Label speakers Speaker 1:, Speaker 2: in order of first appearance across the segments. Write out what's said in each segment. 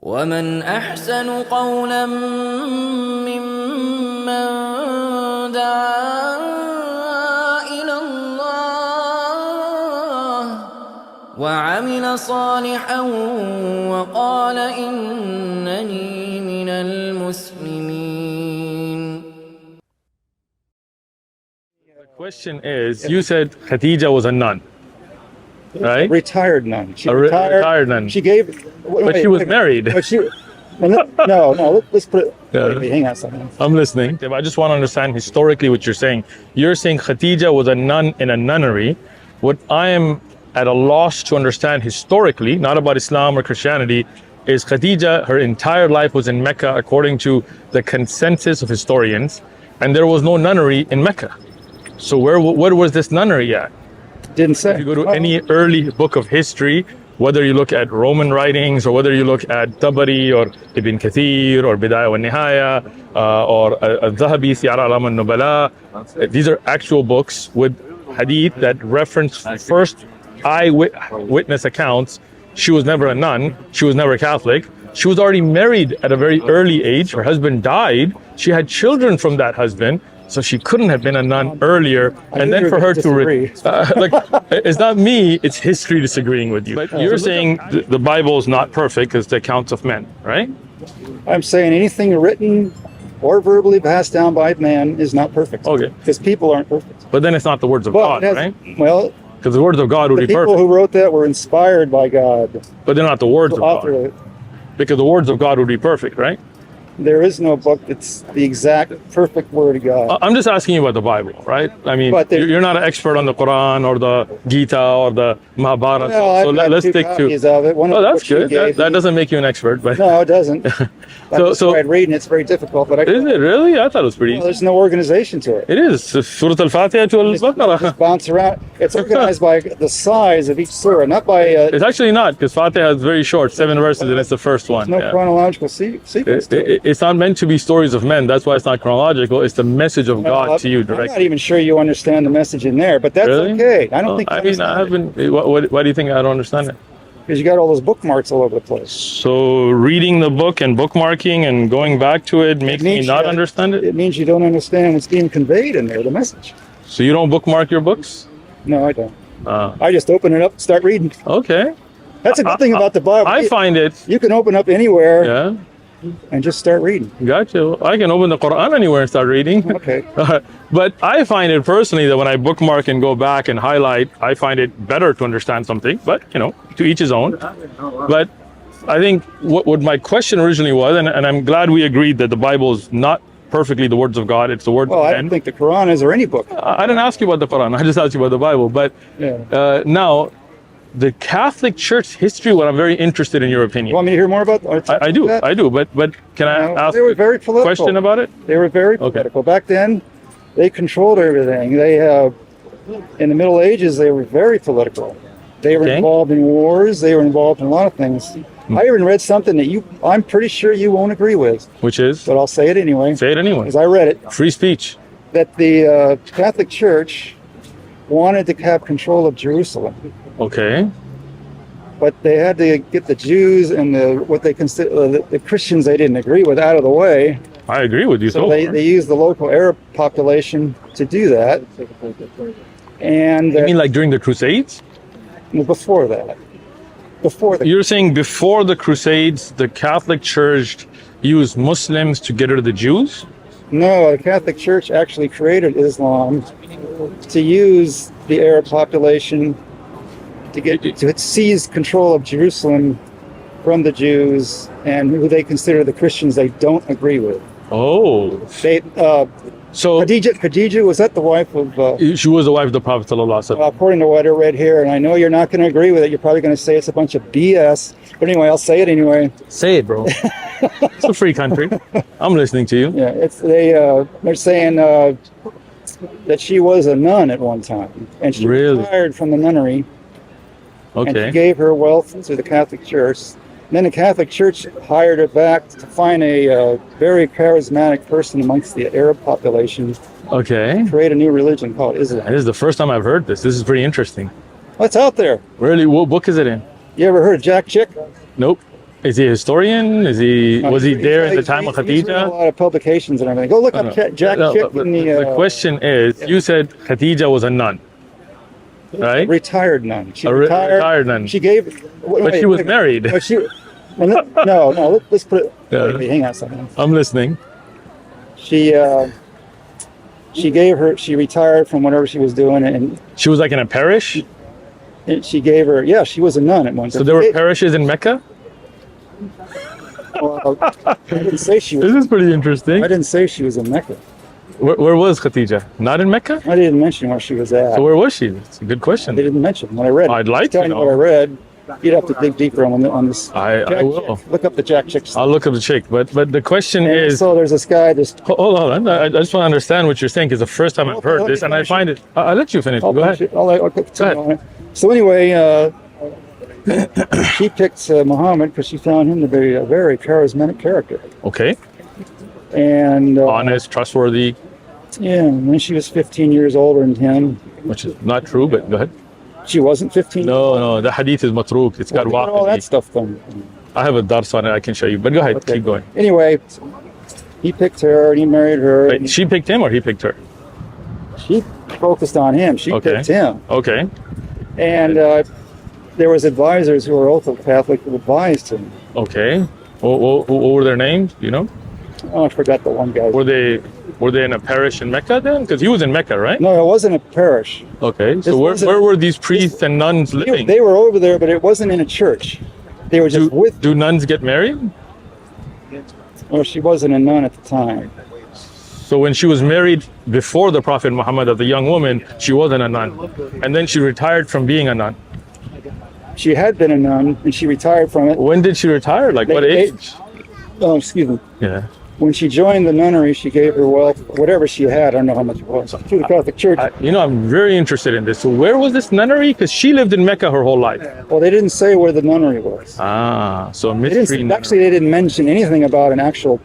Speaker 1: ومن أحسن قولا ممن دعا إلى الله وعمل صالحا وقال إنني من المسلمين.
Speaker 2: The question is, you said Khadijah was a nun, right?
Speaker 3: A retired nun. She
Speaker 2: retired nun.
Speaker 3: She gave,
Speaker 2: But she was married.
Speaker 3: No, let's put it.
Speaker 2: Yeah.
Speaker 3: Wait, hang on a second.
Speaker 2: I'm listening. I just want to understand historically what you're saying. You're saying Khadijah was a nun in a nunnery. What I am at a loss to understand historically, not about Islam or Christianity, is Khadijah, her entire life was in Mecca according to the consensus of historians, and there was no nunnery in Mecca. So where was this nunnery at?
Speaker 3: Didn't say.
Speaker 2: If you go to any early book of history, whether you look at Roman writings or whether you look at Tabari or Ibn Kathir or Bidayah wa Nihaya or Al-Zahabi, Siyar A'lam al-Nubala, these are actual books with hadith that reference first eyewitness accounts. She was never a nun. She was never Catholic. She was already married at a very early age. Her husband died. She had children from that husband. So she couldn't have been a nun earlier. And then for her to it's not me, it's history disagreeing with you. But you're saying the Bible is not perfect because the accounts of men, right?
Speaker 3: I'm saying anything written or verbally passed down by man is not perfect.
Speaker 2: Okay.
Speaker 3: Because people aren't perfect.
Speaker 2: But then it's not the words of God, right?
Speaker 3: Well,
Speaker 2: because the words of God would be perfect.
Speaker 3: The people who wrote that were inspired by God.
Speaker 2: But they're not the words of God. Because the words of God would be perfect, right?
Speaker 3: There is no book that's the exact perfect word of God.
Speaker 2: I'm just asking you about the Bible, right? I mean, you're not an expert on the Quran or the Gita or the Mahabharata.
Speaker 3: No,
Speaker 2: so let's stick to.
Speaker 3: Of it.
Speaker 2: Oh, that's good. That doesn't make you an expert, but
Speaker 3: no, it doesn't. So reading it's very difficult. But
Speaker 2: is it really? I thought it was pretty.
Speaker 3: Well, there's no organization to it.
Speaker 2: It is. Surah Al-Fatiha to Al-Baqarah.
Speaker 3: Just bounce around. It's organized by the size of each surah, not by.
Speaker 2: It's actually not, because Fatiha is very short, 7 verses, and it's the first one.
Speaker 3: No chronological sequence.
Speaker 2: It's not meant to be stories of men. That's why it's not chronological. It's the message of God to you directly.
Speaker 3: I'm not even sure you understand the message in there, but that's okay. I don't think.
Speaker 2: I mean, I haven't. Why do you think I don't understand it?
Speaker 3: Because you got all those bookmarks all over the place.
Speaker 2: So reading the book and bookmarking and going back to it makes me not understand it?
Speaker 3: It means you don't understand what's being conveyed in there, the message.
Speaker 2: So you don't bookmark your books?
Speaker 3: No, I don't. I just open it up and start reading.
Speaker 2: Okay.
Speaker 3: That's a good thing about the Bible.
Speaker 2: I find it.
Speaker 3: You can open up anywhere.
Speaker 2: Yeah.
Speaker 3: And just start reading.
Speaker 2: Gotcha. I can open the Quran anywhere and start reading.
Speaker 3: Okay.
Speaker 2: But I find it personally that when I bookmark and go back and highlight, I find it better to understand something. But, to each his own. But I think what my question originally was, and I'm glad we agreed that the Bible is not perfectly the words of God, it's the words of men.
Speaker 3: Well, I don't think the Quran is or any book.
Speaker 2: I didn't ask you about the Quran. I just asked you about the Bible. But now, the Catholic Church history, what I'm very interested in your opinion.
Speaker 3: You want me to hear more about that?
Speaker 2: I do. But can I ask
Speaker 3: they were very political.
Speaker 2: A question about it?
Speaker 3: They were very political. Back then, they controlled everything. In the Middle Ages, they were very political. They were involved in wars. They were involved in a lot of things. I even read something that I'm pretty sure you won't agree with.
Speaker 2: Which is?
Speaker 3: But I'll say it anyway.
Speaker 2: Say it anyway.
Speaker 3: Because I read it.
Speaker 2: Free speech.
Speaker 3: That the Catholic Church wanted to have control of Jerusalem.
Speaker 2: Okay.
Speaker 3: But they had to get the Jews and what they consider the Christians they didn't agree with out of the way.
Speaker 2: I agree with you.
Speaker 3: So they used the local Arab population to do that. And
Speaker 2: you mean like during the Crusades?
Speaker 3: Before that.
Speaker 2: You're saying before the Crusades, the Catholic Church used Muslims to get rid of the Jews?
Speaker 3: No, the Catholic Church actually created Islam to use the Arab population to seize control of Jerusalem from the Jews and who they consider the Christians they don't agree with.
Speaker 2: Oh.
Speaker 3: So Khadijah, was that the wife of...
Speaker 2: she was the wife of the Prophet ﷺ.
Speaker 3: According to what I read here, and I know you're not going to agree with it, you're probably going to say it's a bunch of BS, but anyway, I'll say it anyway.
Speaker 2: Say it, bro. It's a free country. I'm listening to you.
Speaker 3: Yeah, they're saying that she was a nun at one time, and she retired from the nunnery.
Speaker 2: Okay.
Speaker 3: And she gave her wealth to the Catholic Church. And then the Catholic Church hired her back to find a very charismatic person amongst the Arab population.
Speaker 2: Okay.
Speaker 3: Create a new religion called Islam.
Speaker 2: This is the first time I've heard this. This is pretty interesting.
Speaker 3: What's out there?
Speaker 2: Really? What book is it in?
Speaker 3: You ever heard of Jack Chick?
Speaker 2: Nope. Is he a historian? Was he there at the time of
Speaker 3: He's written a
Speaker 2: Khadijah?
Speaker 3: lot of publications and everything. Go look up Jack
Speaker 2: No,
Speaker 3: Chick
Speaker 2: but
Speaker 3: in
Speaker 2: the question is, you said Khadijah was a nun, right?
Speaker 3: retired nun. She
Speaker 2: retired nun.
Speaker 3: She gave,
Speaker 2: But she was married.
Speaker 3: But let's put it.
Speaker 2: Yeah.
Speaker 3: Wait, hang on a second.
Speaker 2: I'm listening.
Speaker 3: She retired from whatever she was doing, and
Speaker 2: She was like in a parish?
Speaker 3: she gave her. Yeah, she was a nun at one time.
Speaker 2: So there were parishes in Mecca?
Speaker 3: Well, I didn't say she was.
Speaker 2: This is pretty interesting.
Speaker 3: I didn't say she was in Mecca.
Speaker 2: Where was Khadijah? Not in Mecca?
Speaker 3: I didn't mention where she was at.
Speaker 2: So where was she? It's a good
Speaker 3: They
Speaker 2: question.
Speaker 3: didn't mention what I read.
Speaker 2: I'd like to
Speaker 3: Telling you
Speaker 2: know.
Speaker 3: what I read. You'd have to dig deeper on this.
Speaker 2: I
Speaker 3: Jack
Speaker 2: will.
Speaker 3: Chick. Look up the Jack Chick stuff.
Speaker 2: I'll look up the chick. But the question
Speaker 3: And
Speaker 2: is,
Speaker 3: so there's this guy.
Speaker 2: hold on. I just want to understand what you're saying, because the first time I've heard this, and I find it. I'll let you finish. Go ahead.
Speaker 3: I'll continue on it. So anyway, she picked Muhammad because she found him to be a very charismatic character.
Speaker 2: Okay.
Speaker 3: And
Speaker 2: Honest, trustworthy,
Speaker 3: yeah, when she was 15 years older than him,
Speaker 2: which is not true, but go ahead.
Speaker 3: she wasn't 15.
Speaker 2: No, the hadith is matruk. It's got
Speaker 3: all that
Speaker 2: waqidi.
Speaker 3: stuff done.
Speaker 2: I have a dars on it. I can show you. But go ahead.
Speaker 3: Okay.
Speaker 2: Keep going.
Speaker 3: Anyway, he picked her and he married her.
Speaker 2: Wait,
Speaker 3: And
Speaker 2: she picked him or he picked her?
Speaker 3: she focused on him. She
Speaker 2: Okay.
Speaker 3: picked him.
Speaker 2: Okay.
Speaker 3: And there was advisors who were also Catholic who advised him.
Speaker 2: Okay. What were their names? Do you know?
Speaker 3: Oh, I forgot the one guy.
Speaker 2: Were they in a parish in Mecca then? Because he was in Mecca, right?
Speaker 3: No, it wasn't a parish.
Speaker 2: Okay.
Speaker 3: This
Speaker 2: So
Speaker 3: wasn't-
Speaker 2: where were these priests and nuns living?
Speaker 3: They were over there, but it wasn't in a church. They were just with.
Speaker 2: Do nuns get married?
Speaker 3: Well, she wasn't a nun at the time.
Speaker 2: So when she was married before the Prophet Muhammad as a young woman, she wasn't a nun. And then she retired from being a nun.
Speaker 3: She had been a nun, and she retired from it.
Speaker 2: When did she retire? Like what age?
Speaker 3: Oh, excuse me.
Speaker 2: Yeah.
Speaker 3: When she joined the nunnery, she gave her wealth, whatever she had. I don't know how much it was, to the Catholic Church.
Speaker 2: I'm very interested in this. So where was this nunnery? Because she lived in Mecca her whole life.
Speaker 3: Well, they didn't say where the nunnery was.
Speaker 2: So a
Speaker 3: They
Speaker 2: mystery
Speaker 3: didn't,
Speaker 2: nunnery.
Speaker 3: actually, they didn't mention anything about an actual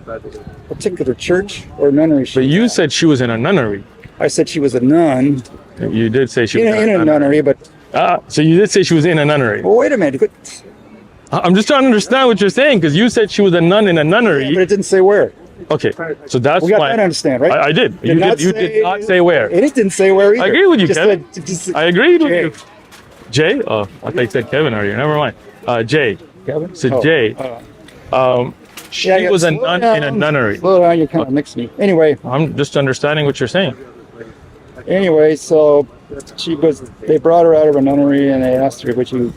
Speaker 3: particular church or nunnery.
Speaker 2: But you said she was in a nunnery.
Speaker 3: I said she was a nun
Speaker 2: You did say she was
Speaker 3: in a nunnery, but
Speaker 2: So you did say she was in a nunnery.
Speaker 3: well, wait a minute.
Speaker 2: I'm just trying to understand what you're saying, because you said she was a nun in a
Speaker 3: But
Speaker 2: nunnery.
Speaker 3: it didn't say where.
Speaker 2: Okay, so that's
Speaker 3: We got
Speaker 2: why
Speaker 3: that to understand, right?
Speaker 2: I did. You did not say where.
Speaker 3: And it didn't say where either.
Speaker 2: I agree with you,
Speaker 3: Just
Speaker 2: Kevin.
Speaker 3: said-
Speaker 2: I agreed with
Speaker 3: Jay.
Speaker 2: you. Jay? Oh, I thought you said Kevin earlier. Never mind. Jay.
Speaker 3: Kevin?
Speaker 2: So
Speaker 3: Oh,
Speaker 2: Jay. She
Speaker 3: yeah,
Speaker 2: was a
Speaker 3: slow
Speaker 2: nun
Speaker 3: down,
Speaker 2: in a nunnery.
Speaker 3: Slow down, you kind of mixed me. Anyway,
Speaker 2: I'm just understanding what you're saying.
Speaker 3: so they brought her out of a nunnery and they asked her, would you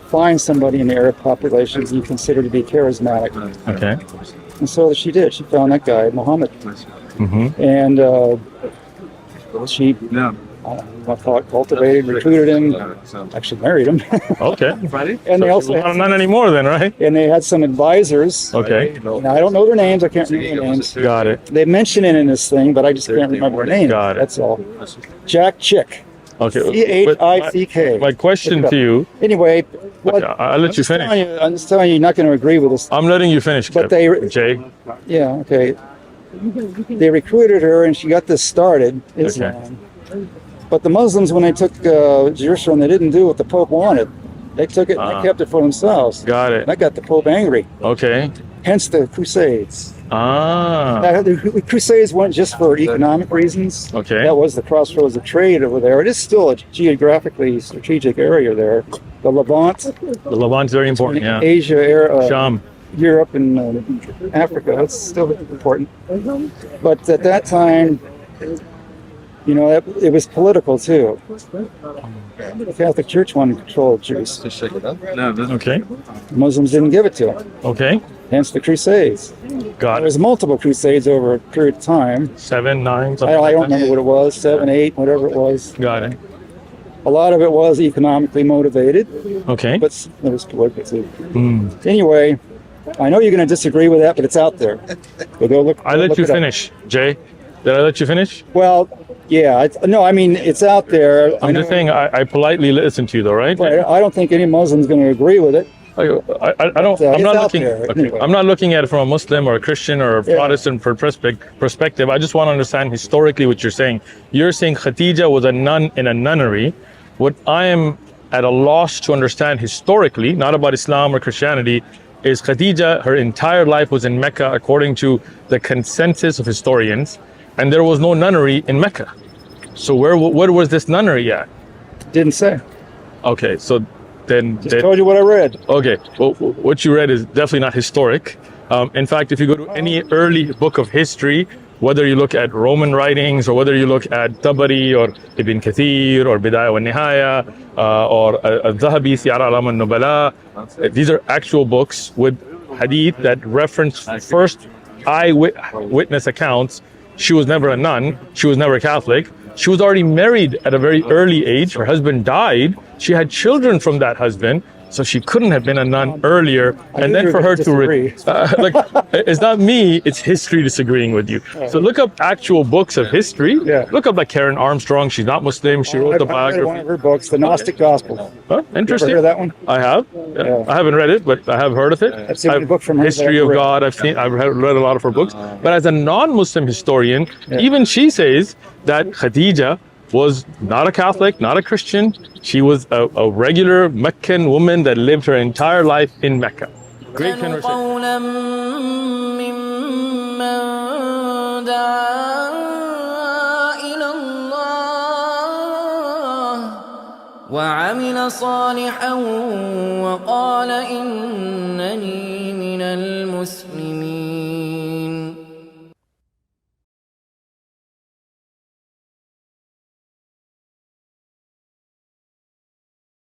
Speaker 3: find somebody in the Arab populations you consider to be charismatic?
Speaker 2: Okay.
Speaker 3: And so she did. She found that guy, Muhammad.
Speaker 2: Mm-hmm.
Speaker 3: And she cultivated, recruited him, actually married him.
Speaker 2: Okay.
Speaker 3: And they also
Speaker 2: Not a nun anymore then, right?
Speaker 3: and they had some advisors.
Speaker 2: Okay.
Speaker 3: Now, I don't know their names. I can't remember their names.
Speaker 2: Got it.
Speaker 3: They mention it in this thing, but I just can't remember their name.
Speaker 2: Got it.
Speaker 3: That's all. Jack Chick.
Speaker 2: Okay.
Speaker 3: C-H-I-C-K.
Speaker 2: My question to you.
Speaker 3: Anyway, what,
Speaker 2: Okay, I'll let you finish.
Speaker 3: I'm just telling you, you're not going to agree with this.
Speaker 2: I'm letting you finish,
Speaker 3: But
Speaker 2: Kev. Jay.
Speaker 3: Yeah, okay. They recruited her and she got this started, Islam. But the Muslims, when they took Jerusalem, they didn't do what the Pope wanted. They took it and they kept it for themselves.
Speaker 2: Got it.
Speaker 3: That got the Pope angry.
Speaker 2: Okay.
Speaker 3: Hence the Crusades.
Speaker 2: Ah.
Speaker 3: Now, the Crusades weren't just for economic reasons.
Speaker 2: Okay.
Speaker 3: That was the crossroads of trade over there. It is still a geographically strategic area there. The Levant,
Speaker 2: The Levant's very important, yeah.
Speaker 3: Asia,
Speaker 2: Sham.
Speaker 3: Europe, and Africa. It's still important. But at that time, you know, it was political too. The Catholic Church wanted control of Jews.
Speaker 2: Okay.
Speaker 3: Muslims didn't give it to them.
Speaker 2: Okay.
Speaker 3: Hence the Crusades.
Speaker 2: Got
Speaker 3: There
Speaker 2: it.
Speaker 3: was multiple Crusades over a period of time.
Speaker 2: 7, 9,
Speaker 3: I
Speaker 2: something
Speaker 3: don't
Speaker 2: like that.
Speaker 3: remember what it was, 7, 8, whatever it was.
Speaker 2: Got it.
Speaker 3: A lot of it was economically motivated,
Speaker 2: Okay.
Speaker 3: but it was political too.
Speaker 2: Mm.
Speaker 3: Anyway, I know you're going to disagree with that, but it's out there. So go look.
Speaker 2: I
Speaker 3: go
Speaker 2: let
Speaker 3: look
Speaker 2: you
Speaker 3: it up.
Speaker 2: finish, Jay. Did I let you finish?
Speaker 3: Well, yeah. No, I mean, it's out there.
Speaker 2: I'm just saying I politely listen to you though, right?
Speaker 3: I don't think any Muslim's going to agree with it.
Speaker 2: I don't.
Speaker 3: So
Speaker 2: I'm
Speaker 3: it's
Speaker 2: not
Speaker 3: out
Speaker 2: looking.
Speaker 3: there,
Speaker 2: Okay,
Speaker 3: anyway.
Speaker 2: I'm not looking at it from a Muslim or a Christian or a
Speaker 3: Yeah.
Speaker 2: Protestant perspective. I just want to understand historically what you're saying. You're saying Khadijah was a nun in a nunnery. What I am at a loss to understand historically, not about Islam or Christianity, is Khadijah, her entire life was in Mecca according to the consensus of historians, and there was no nunnery in Mecca. So where was this nunnery at?
Speaker 3: Didn't say.
Speaker 2: Okay, so then...
Speaker 3: Just told you what I read.
Speaker 2: Okay, well, what you read is definitely not historic. In fact, if you go to any early book of history, whether you look at Roman writings or whether you look at Tabari or Ibn Kathir or Bidayah wa Nihaya or �zahabi Siyar Alam al-Nubala, these are actual books with hadith that reference first eyewitness accounts. She was never a nun. She was never Catholic. She was already married at a very early age. Her husband died. She had children from that husband. So she couldn't have been a nun earlier. And then for her to like, it's not me, it's history disagreeing with you. So look up actual books of history. Look up like Karen Armstrong. She's not Muslim. She wrote the biography.
Speaker 3: One of her books, The Gnostic Gospel.
Speaker 2: Huh? Interesting.
Speaker 3: You ever heard of that one?
Speaker 2: I have. I haven't read it, but I have heard of it.
Speaker 3: That's the only book from her.
Speaker 2: History of God. I've read a lot of her books. But as a non-Muslim historian, even she says that Khadijah was not a Catholic, not a Christian. She was a regular Meccan woman that lived her entire life in Mecca. Great conversation.
Speaker 1: وعمل صالحا وقال إن